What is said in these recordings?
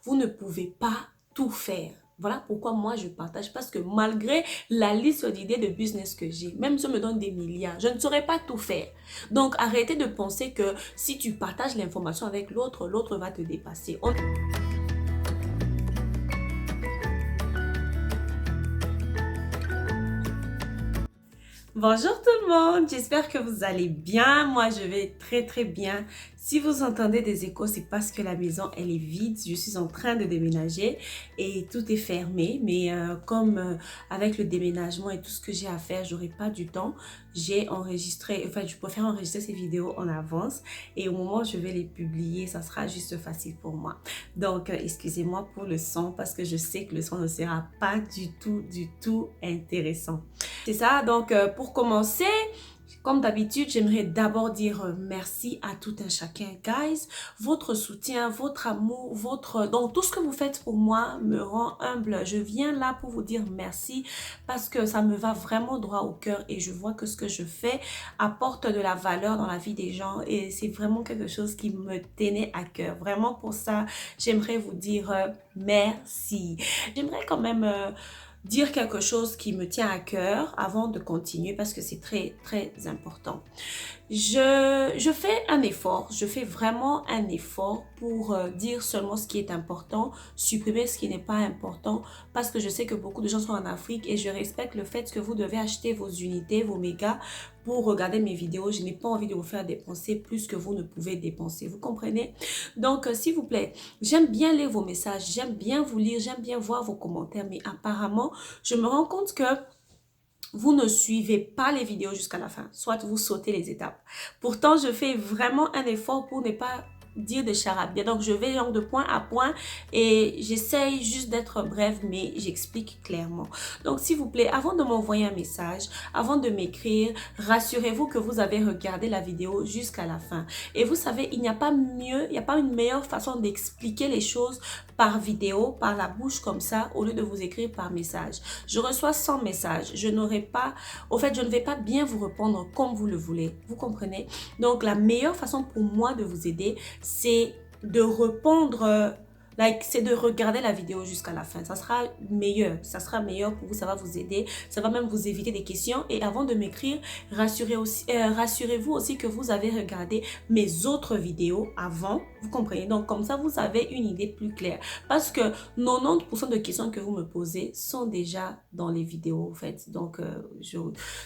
vous ne pouvez pas tout faire. Voilà pourquoi moi je partage, parce que malgré la liste d'idées de business que j'ai, même si on me donne des milliards, je ne saurais pas tout faire. Donc arrêtez de penser que si tu partages l'information avec l'autre, l'autre va te dépasser. Bonjour tout le monde, j'espère que vous allez bien. Moi, je vais très bien. Si vous entendez des échos, c'est parce que la maison, elle est vide. Je suis en train de déménager et tout est fermé. Mais avec le déménagement et tout ce que j'ai à faire, j'aurai pas du temps. J'ai enregistré, enfin, je préfère enregistrer ces vidéos en avance et au moment où je vais les publier, ça sera juste facile pour moi. Donc, excusez-moi pour le son parce que je sais que le son ne sera pas du tout intéressant. C'est ça, donc pour commencer, comme d'habitude, j'aimerais d'abord dire merci à tout un chacun. Guys, votre soutien, votre amour, donc tout ce que vous faites pour moi me rend humble. Je viens là pour vous dire merci parce que ça me va vraiment droit au cœur et je vois que ce que je fais apporte de la valeur dans la vie des gens et c'est vraiment quelque chose qui me tenait à cœur. Vraiment pour ça, j'aimerais vous dire merci. J'aimerais quand même dire quelque chose qui me tient à cœur avant de continuer parce que c'est très important. Je fais un effort, je fais vraiment un effort pour dire seulement ce qui est important, supprimer ce qui n'est pas important parce que je sais que beaucoup de gens sont en Afrique et je respecte le fait que vous devez acheter vos unités, vos mégas pour regarder mes vidéos. Je n'ai pas envie de vous faire dépenser plus que vous ne pouvez dépenser, vous comprenez? Donc, s'il vous plaît, j'aime bien lire vos messages, j'aime bien vous lire, j'aime bien voir vos commentaires, mais apparemment, je me rends compte que vous ne suivez pas les vidéos jusqu'à la fin, soit vous sautez les étapes. Pourtant, je fais vraiment un effort pour ne pas dire de charabia. Donc, je vais de point à point et j'essaye juste d'être brève, mais j'explique clairement. Donc, s'il vous plaît, avant de m'envoyer un message, avant de m'écrire, rassurez-vous que vous avez regardé la vidéo jusqu'à la fin. Et vous savez, il n'y a pas mieux, il n'y a pas une meilleure façon d'expliquer les choses par vidéo, par la bouche comme ça, au lieu de vous écrire par message. Je reçois 100 messages. Je n'aurai pas, au fait, je ne vais pas bien vous répondre comme vous le voulez. Vous comprenez? Donc, la meilleure façon pour moi de vous aider, c'est de répondre, c'est de regarder la vidéo jusqu'à la fin. Ça sera meilleur pour vous, ça va vous aider, ça va même vous éviter des questions. Et avant de m'écrire, rassurez-vous aussi que vous avez regardé mes autres vidéos avant, vous comprenez? Donc comme ça, vous avez une idée plus claire. Parce que 90% de questions que vous me posez sont déjà dans les vidéos, en fait. Donc,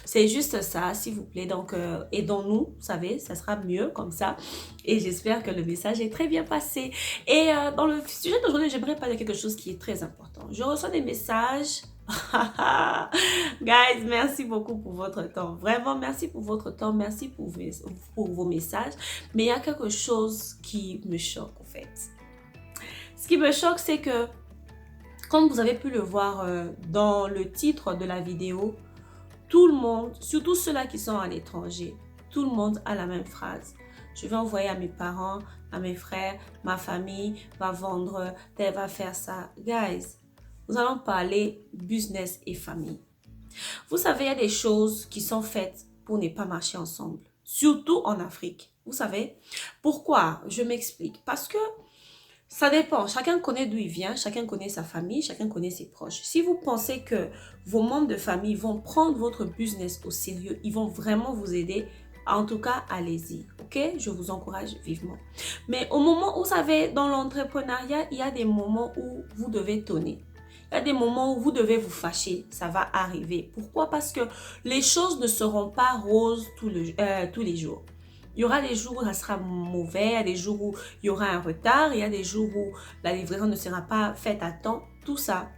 c'est juste ça, s'il vous plaît. Donc, aidons-nous, vous savez, ça sera mieux comme ça. Et j'espère que le message est très bien passé. Et dans le sujet d'aujourd'hui, j'aimerais parler de quelque chose qui est très important. Je reçois des messages. Guys, merci beaucoup pour votre temps. Vraiment, merci pour votre temps. Merci pour vos messages. Mais il y a quelque chose qui me choque, en fait. Ce qui me choque, c'est que, comme vous avez pu le voir dans le titre de la vidéo, tout le monde, surtout ceux-là qui sont à l'étranger, tout le monde a la même phrase. Je vais envoyer à mes parents, à mes frères, ma famille va vendre, elle va faire ça. Guys, nous allons parler business et famille. Vous savez, il y a des choses qui sont faites pour ne pas marcher ensemble, surtout en Afrique. Vous savez pourquoi? Je m'explique. Parce que ça dépend. Chacun connaît d'où il vient, chacun connaît sa famille, chacun connaît ses proches. Si vous pensez que vos membres de famille vont prendre votre business au sérieux, ils vont vraiment vous aider, en tout cas, allez-y, ok? Je vous encourage vivement. Mais au moment où, vous savez, dans l'entrepreneuriat, il y a des moments où vous devez tonner. Il y a des moments où vous devez vous fâcher, ça va arriver. Pourquoi? Parce que les choses ne seront pas roses tous les jours. Il y aura des jours où ça sera mauvais, il y a des jours où il y aura un retard, il y a des jours où la livraison ne sera pas faite à temps. Tout ça.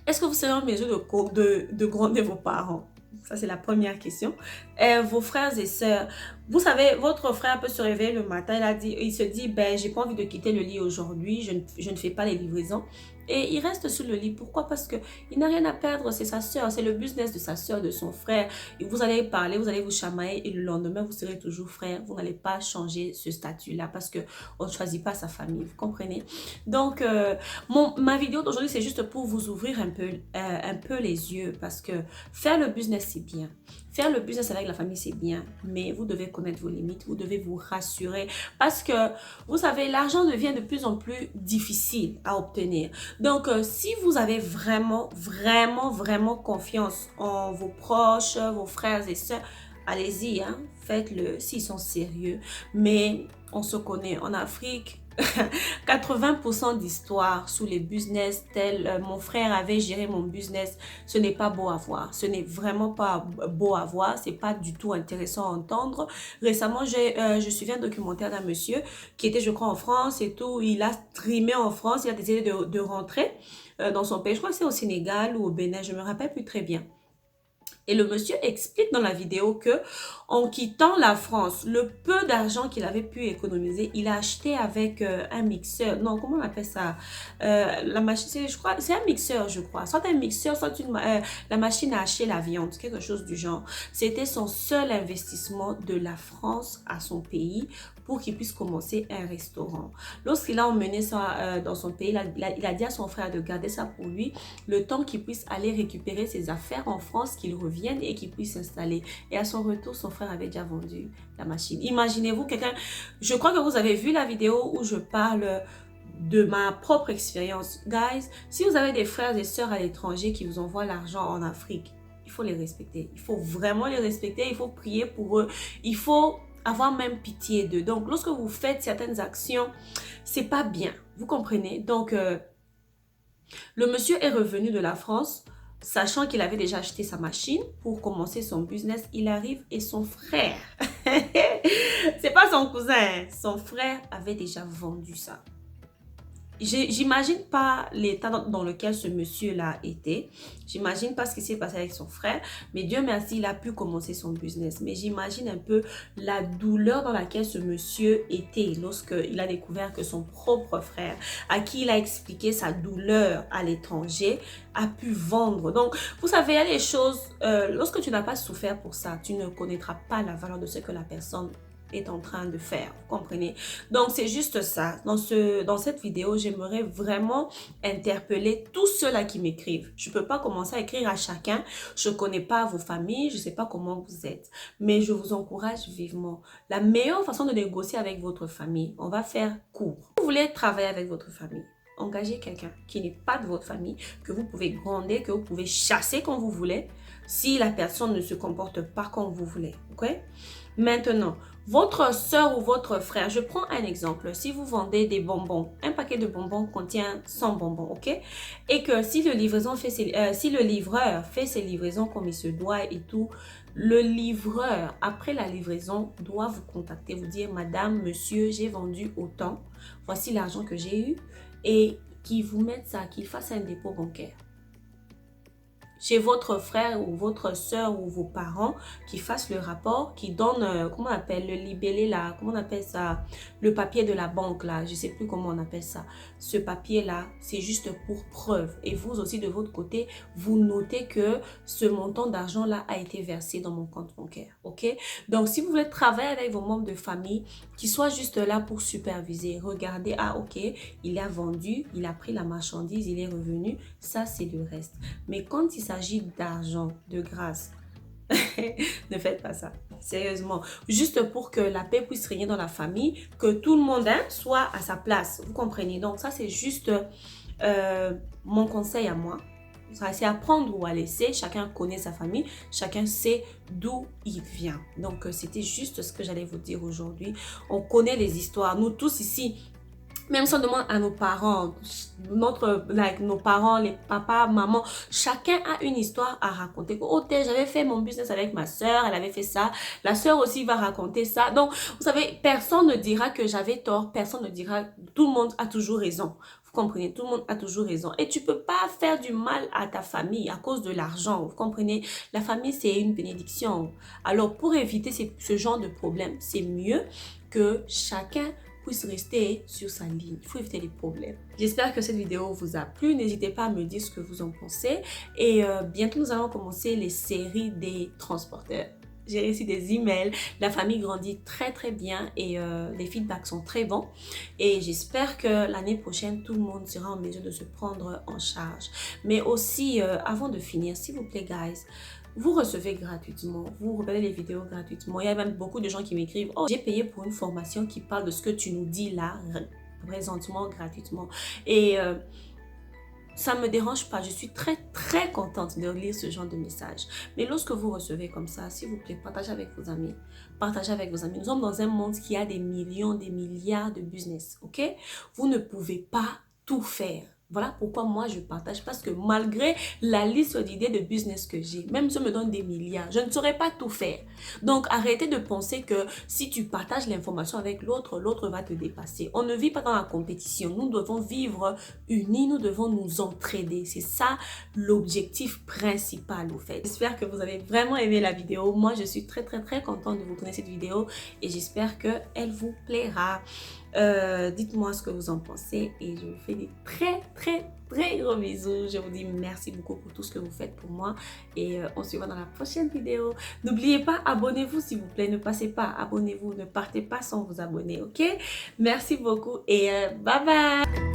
Est-ce que vous serez en mesure de gronder vos parents? Ça, c'est la première question. Vos frères et sœurs, vous savez, votre frère peut se réveiller le matin, il se dit, ben, j'ai pas envie de quitter le lit aujourd'hui, je ne fais pas les livraisons. Et il reste sur le lit. Pourquoi? Parce qu'il n'a rien à perdre, c'est sa sœur, c'est le business de sa sœur, de son frère. Et vous allez parler, vous allez vous chamailler et le lendemain, vous serez toujours frère. Vous n'allez pas changer ce statut-là parce qu'on ne choisit pas sa famille, vous comprenez? Donc, ma vidéo d'aujourd'hui, c'est juste pour vous ouvrir un peu les yeux parce que faire le business, c'est bien. Faire le business avec la famille, c'est bien, mais vous devez connaître vos limites, vous devez vous rassurer parce que, vous savez, l'argent devient de plus en plus difficile à obtenir. Donc, si vous avez vraiment confiance en vos proches, vos frères et sœurs, allez-y, hein, faites-le s'ils sont sérieux. Mais on se connaît en Afrique. 80% d'histoires sous les business tels mon frère avait géré mon business, ce n'est pas beau à voir, ce n'est vraiment pas beau à voir, c'est pas du tout intéressant à entendre. Récemment, je suivais un documentaire d'un monsieur qui était je crois en France et tout, il a streamé en France, il a décidé de rentrer dans son pays, je crois que c'est au Sénégal ou au Bénin, je me rappelle plus très bien. Et le monsieur explique dans la vidéo que en quittant la France, le peu d'argent qu'il avait pu économiser, il a acheté avec un mixeur. Non, comment on appelle ça? La machine, je crois, c'est un mixeur, je crois. Soit un mixeur, soit la machine à hacher la viande, quelque chose du genre. C'était son seul investissement de la France à son pays pour qu'il puisse commencer un restaurant. Lorsqu'il a emmené ça dans son pays, il a dit à son frère de garder ça pour lui, le temps qu'il puisse aller récupérer ses affaires en France, qu'il revienne et qu'il puisse s'installer. Et à son retour, son frère avait déjà vendu la machine. Imaginez-vous quelqu'un, je crois que vous avez vu la vidéo où je parle de ma propre expérience. Guys, si vous avez des frères et sœurs à l'étranger qui vous envoient l'argent en Afrique, il faut les respecter. Il faut vraiment les respecter, il faut prier pour eux. Il faut avoir même pitié d'eux. Donc, lorsque vous faites certaines actions, c'est pas bien. Vous comprenez? Donc, le monsieur est revenu de la France, sachant qu'il avait déjà acheté sa machine pour commencer son business. Il arrive et son frère, c'est pas son cousin, son frère avait déjà vendu ça. J'imagine pas l'état dans lequel ce monsieur-là était. J'imagine pas ce qui s'est passé avec son frère. Mais Dieu merci, il a pu commencer son business. Mais j'imagine un peu la douleur dans laquelle ce monsieur était lorsqu'il a découvert que son propre frère, à qui il a expliqué sa douleur à l'étranger, a pu vendre. Donc, vous savez, il y a des choses, lorsque tu n'as pas souffert pour ça, tu ne connaîtras pas la valeur de ce que la personne est en train de faire, vous comprenez? Donc, c'est juste ça. Dans cette vidéo, j'aimerais vraiment interpeller tous ceux-là qui m'écrivent. Je ne peux pas commencer à écrire à chacun. Je ne connais pas vos familles, je ne sais pas comment vous êtes. Mais je vous encourage vivement. La meilleure façon de négocier avec votre famille, on va faire court. Si vous voulez travailler avec votre famille, engagez quelqu'un qui n'est pas de votre famille, que vous pouvez gronder, que vous pouvez chasser quand vous voulez, si la personne ne se comporte pas comme vous voulez. Ok? Maintenant, votre soeur ou votre frère, je prends un exemple. Si vous vendez des bonbons, un paquet de bonbons contient 100 bonbons, ok? Et que si le livreur fait ses livraisons comme il se doit et tout, le livreur, après la livraison, doit vous contacter, vous dire, madame, monsieur, j'ai vendu autant, voici l'argent que j'ai eu, et qu'il vous mette ça, qu'il fasse un dépôt bancaire chez votre frère ou votre soeur ou vos parents, qui fassent le rapport, qui donnent, comment on appelle, le libellé là, comment on appelle ça, le papier de la banque là, je sais plus comment on appelle ça. Ce papier là, c'est juste pour preuve. Et vous aussi de votre côté, vous notez que ce montant d'argent là a été versé dans mon compte bancaire, ok? Donc si vous voulez travailler avec vos membres de famille, qui soient juste là pour superviser, regardez, ah ok, il a vendu, il a pris la marchandise, il est revenu, ça c'est le reste. Mais quand il s'agit d'argent, de grâce, ne faites pas ça. Sérieusement. Juste pour que la paix puisse régner dans la famille, que tout le monde soit à sa place. Vous comprenez? Donc ça, c'est juste mon conseil à moi. C'est à prendre ou à laisser. Chacun connaît sa famille. Chacun sait d'où il vient. Donc, c'était juste ce que j'allais vous dire aujourd'hui. On connaît les histoires. Nous tous ici, même si on demande à nos parents, nos parents, les papas, maman, chacun a une histoire à raconter. Oh, j'avais fait mon business avec ma soeur, elle avait fait ça. La soeur aussi va raconter ça. Donc, vous savez, personne ne dira que j'avais tort. Personne ne dira, tout le monde a toujours raison. Vous comprenez, tout le monde a toujours raison. Et tu peux pas faire du mal à ta famille à cause de l'argent. Vous comprenez, la famille, c'est une bénédiction. Alors, pour éviter ce genre de problème, c'est mieux que chacun puisse rester sur sa ligne. Il faut éviter les problèmes. J'espère que cette vidéo vous a plu. N'hésitez pas à me dire ce que vous en pensez. Et bientôt, nous allons commencer les séries des transporteurs. J'ai reçu des emails. La famille grandit très bien et les feedbacks sont très bons. Et j'espère que l'année prochaine, tout le monde sera en mesure de se prendre en charge. Mais aussi, avant de finir, s'il vous plaît, guys, vous recevez gratuitement, vous regardez les vidéos gratuitement. Il y a même beaucoup de gens qui m'écrivent, oh, j'ai payé pour une formation qui parle de ce que tu nous dis là, présentement, gratuitement. Et ça ne me dérange pas, je suis très contente de lire ce genre de messages. Mais lorsque vous recevez comme ça, s'il vous plaît, partagez avec vos amis. Partagez avec vos amis. Nous sommes dans un monde qui a des millions, des milliards de business, ok? Vous ne pouvez pas tout faire. Voilà pourquoi moi je partage, parce que malgré la liste d'idées de business que j'ai, même si on me donne des milliards, je ne saurais pas tout faire. Donc arrêtez de penser que si tu partages l'information avec l'autre, l'autre va te dépasser. On ne vit pas dans la compétition, nous devons vivre unis, nous devons nous entraider. C'est ça l'objectif principal au fait. J'espère que vous avez vraiment aimé la vidéo. Moi je suis très contente de vous tourner cette vidéo et j'espère qu'elle vous plaira. Dites-moi ce que vous en pensez et je vous fais des très gros bisous. Je vous dis merci beaucoup pour tout ce que vous faites pour moi et on se voit dans la prochaine vidéo. N'oubliez pas, abonnez-vous s'il vous plaît. Ne passez pas, abonnez-vous. Ne partez pas sans vous abonner, ok? Merci beaucoup et bye bye!